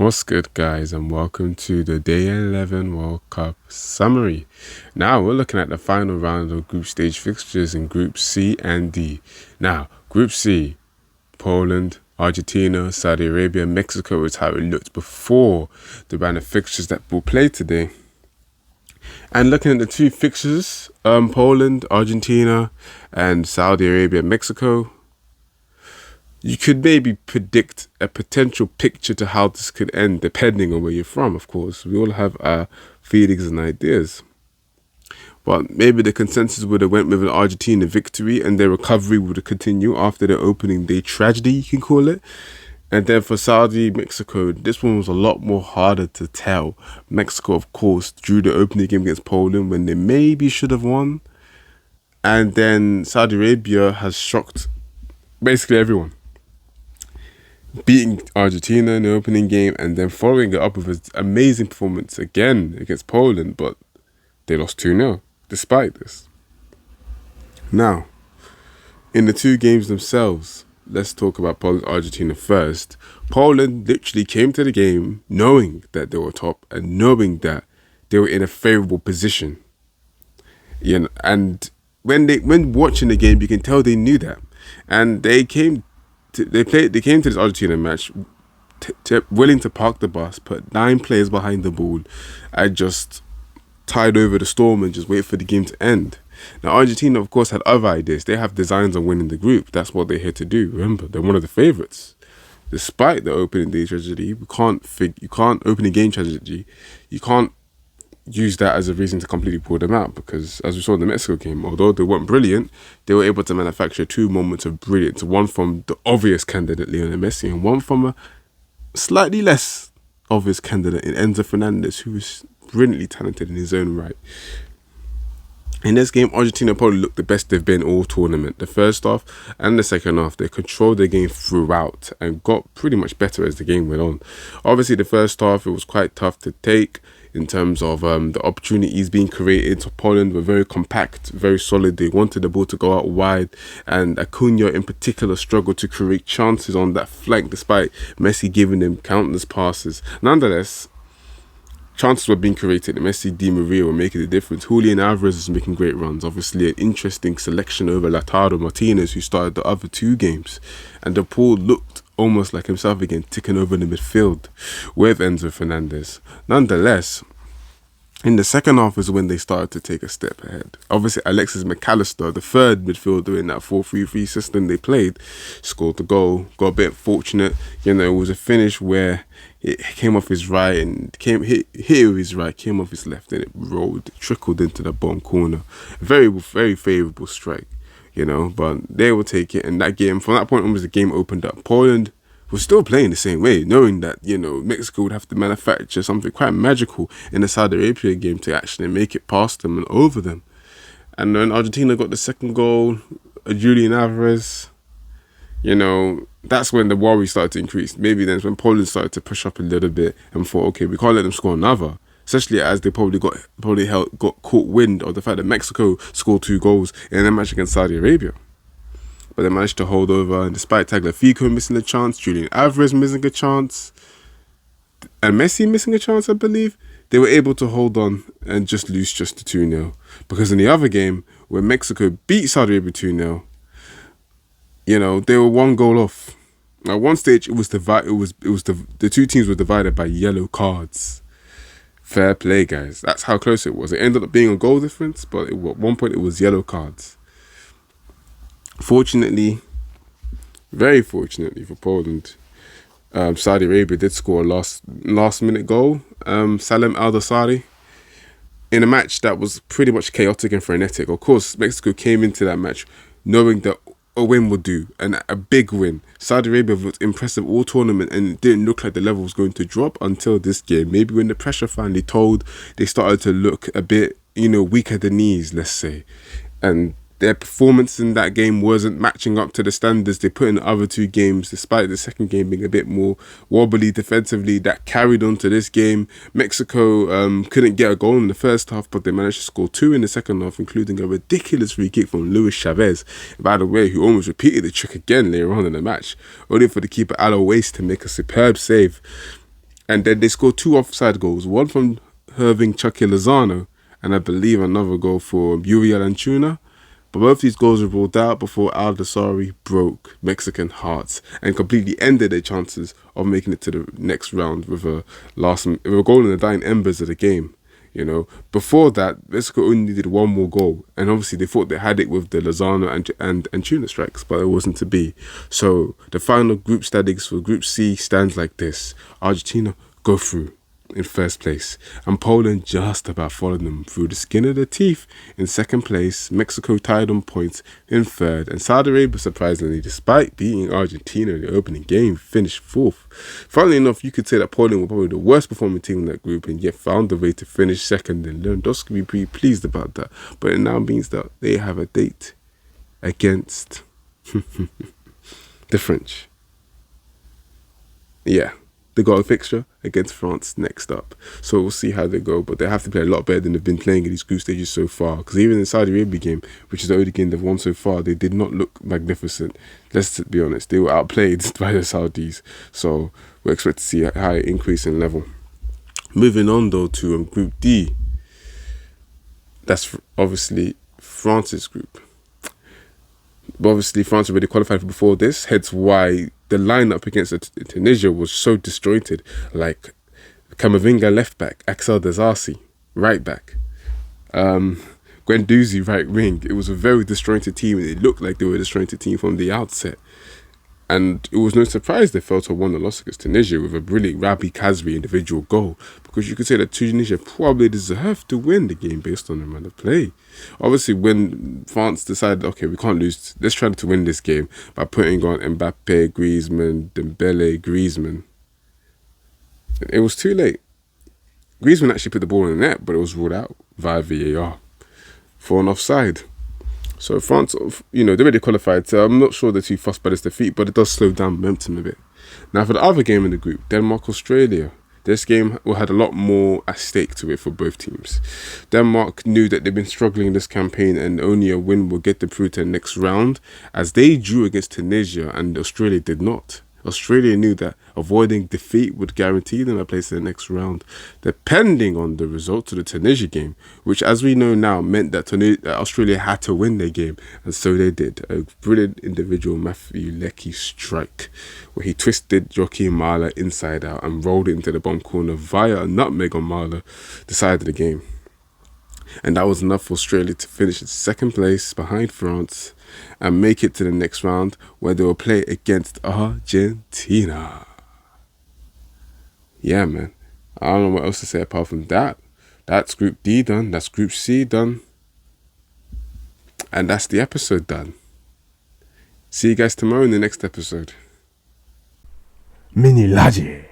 What's good, guys, and welcome to the Day 11 World Cup summary. Now, we're looking at the final round of group stage fixtures in Group C and D. Now, Group C, Poland, Argentina, Saudi Arabia, Mexico is how it looked before the round of fixtures that will play today. And looking at the two fixtures, Poland, Argentina, and Saudi Arabia, Mexico, you could maybe predict a potential picture to how this could end, depending on where you're from, of course. We all have our feelings and ideas. But maybe the consensus would have went with an Argentina victory and their recovery would continue after the opening day tragedy, you can call it. And then for Saudi, Mexico, this one was a lot more harder to tell. Mexico, of course, drew the opening game against Poland when they maybe should have won. And then Saudi Arabia has shocked basically everyone, beating Argentina in the opening game and then following it up with an amazing performance again against Poland, but they lost 2-0 despite this. Now, in the two games themselves, let's talk about Poland-Argentina first. Poland literally came to the game knowing that they were top and knowing that they were in a favourable position. You know, and when watching the game, you can tell they knew that. And they came to this Argentina match willing to park the bus, put 9 players behind the ball, and just tide over the storm and just wait for the game to end. Now, Argentina, of course, had other ideas. They have designs on winning the group. That's what they're here to do. Remember, they're one of the favourites. Despite the opening day tragedy, you can't opening game tragedy. You can't use that as a reason to completely pull them out, because as we saw in the Mexico game, although they weren't brilliant, they were able to manufacture 2 moments of brilliance, one from the obvious candidate Lionel Messi and one from a slightly less obvious candidate in Enzo Fernandez, who was brilliantly talented in his own right. In this game, Argentina probably looked the best they've been all tournament. The first half and the second half, they controlled their game throughout and got pretty much better as the game went on. Obviously, the first half, it was quite tough to take in terms of the opportunities being created. So Poland were very compact, very solid. They wanted the ball to go out wide, and Acuna in particular struggled to create chances on that flank despite Messi giving them countless passes. Nonetheless, chances were being created. Messi, Di Maria were making the difference. Julian Alvarez was making great runs. Obviously, an interesting selection over Lautaro Martinez, who started the other 2 games. And De Paul looked almost like himself again, ticking over the midfield with Enzo Fernandez. Nonetheless, in the second half is when they started to take a step ahead. Obviously, Alexis McAllister, the third midfielder in that 4-3-3 system they played, scored the goal. Got a bit fortunate. You know, it was a finish where it came off his right and hit with his right, came off his left, and it trickled into the bottom corner. Very, very favourable strike, you know, but they will take it. And that game, from that point onwards, the game opened up. Poland was still playing the same way, knowing that, you know, Mexico would have to manufacture something quite magical in the Saudi Arabia game to actually make it past them and over them. And then Argentina got the second goal, Julian Alvarez. You know, that's when the worry started to increase. Maybe then when Poland started to push up a little bit and thought, okay, we can't let them score another. Especially as they probably got caught wind of the fact that Mexico scored 2 goals in a match against Saudi Arabia. But they managed to hold over, and despite Tagliafico missing a chance, Julian Alvarez missing a chance, and Messi missing a chance, I believe, they were able to hold on and just lose just to 2-0. Because in the other game, where Mexico beat Saudi Arabia 2-0, you know, they were 1 goal off. At one stage, the 2 teams were divided by yellow cards. Fair play, guys. That's how close it was. It ended up being a goal difference, but at one point it was yellow cards. Fortunately, very fortunately for Poland, Saudi Arabia did score a last minute goal. Salem Al-Dosari, in a match that was pretty much chaotic and frenetic. Of course, Mexico came into that match knowing that a win would do, and a big win. Saudi Arabia looked impressive all tournament, and it didn't look like the level was going to drop until this game. Maybe when the pressure finally told, they started to look a bit, you know, weak at the knees, let's say. And their performance in that game wasn't matching up to the standards they put in the other 2 games, despite the second game being a bit more wobbly defensively. That carried on to this game. Mexico couldn't get a goal in the first half, but they managed to score 2 in the second half, including a ridiculous free kick from Luis Chavez, by the way, who almost repeated the trick again later on in the match, only for the keeper Alois to make a superb save. And then they scored 2 offside goals, one from Irving Chucky Lozano, and I believe another goal for Uriel Antuna. But both these goals were ruled out before Aldasari broke Mexican hearts and completely ended their chances of making it to the next round with a goal in the dying embers of the game. You know, before that, Mexico only needed one more goal, and obviously they thought they had it with the Lozano and Tuna strikes, but it wasn't to be. So the final group standings for Group C stands like this: Argentina go through in first place, and Poland just about followed them through the skin of their teeth in second place. Mexico tied on points in third, and Saudi Arabia, surprisingly, despite beating Argentina in the opening game, finished fourth. Funnily enough, you could say that Poland were probably the worst performing team in that group, and yet found a way to finish second, and Lewandowski could be pretty pleased about that. But it now means that they have a date against the French. Yeah. They got a fixture against France next up. So we'll see how they go. But they have to play a lot better than they've been playing in these group stages so far. Because even in the Saudi Arabia game, which is the only game they've won so far, they did not look magnificent. Let's be honest. They were outplayed by the Saudis. So we expect to see a high increase in level. Moving on, though, to Group D. That's obviously France's group. But obviously, France already qualified before this, hence why the lineup against Tunisia was so disjointed. Like Camavinga left back, Axel Desarcy right back, Guendouzi right wing. It was a very disjointed team, and it looked like they were a disjointed team from the outset. And it was no surprise they fell to 1-0 loss against Tunisia with a brilliant Rabi Kazri individual goal, because you could say that Tunisia probably deserved to win the game based on the amount of play. Obviously, when France decided, okay, we can't lose, let's try to win this game by putting on Mbappe, Griezmann, Dembele, Griezmann, it was too late. Griezmann actually put the ball in the net, but it was ruled out via VAR for an offside. So France, they already qualified, so I'm not sure they're too fussed by this defeat, but it does slow down momentum a bit. Now for the other game in the group, Denmark-Australia. This game had a lot more at stake to it for both teams. Denmark knew that they've been struggling in this campaign, and only a win will get them through to the next round, as they drew against Tunisia and Australia did not. Australia knew that avoiding defeat would guarantee them a place in the next round, depending on the results of the Tunisia game, which, as we know now, meant that Australia had to win their game, and so they did. A brilliant individual Matthew Leckie strike, where he twisted Joachim Mahler inside out and rolled it into the bottom corner via a nutmeg on Mahler, decided the game. And that was enough for Australia to finish in second place behind France and make it to the next round, where they will play against Argentina. Yeah, man. I don't know what else to say apart from that. That's Group D done. That's Group C done. And that's the episode done. See you guys tomorrow in the next episode. Mini Laje.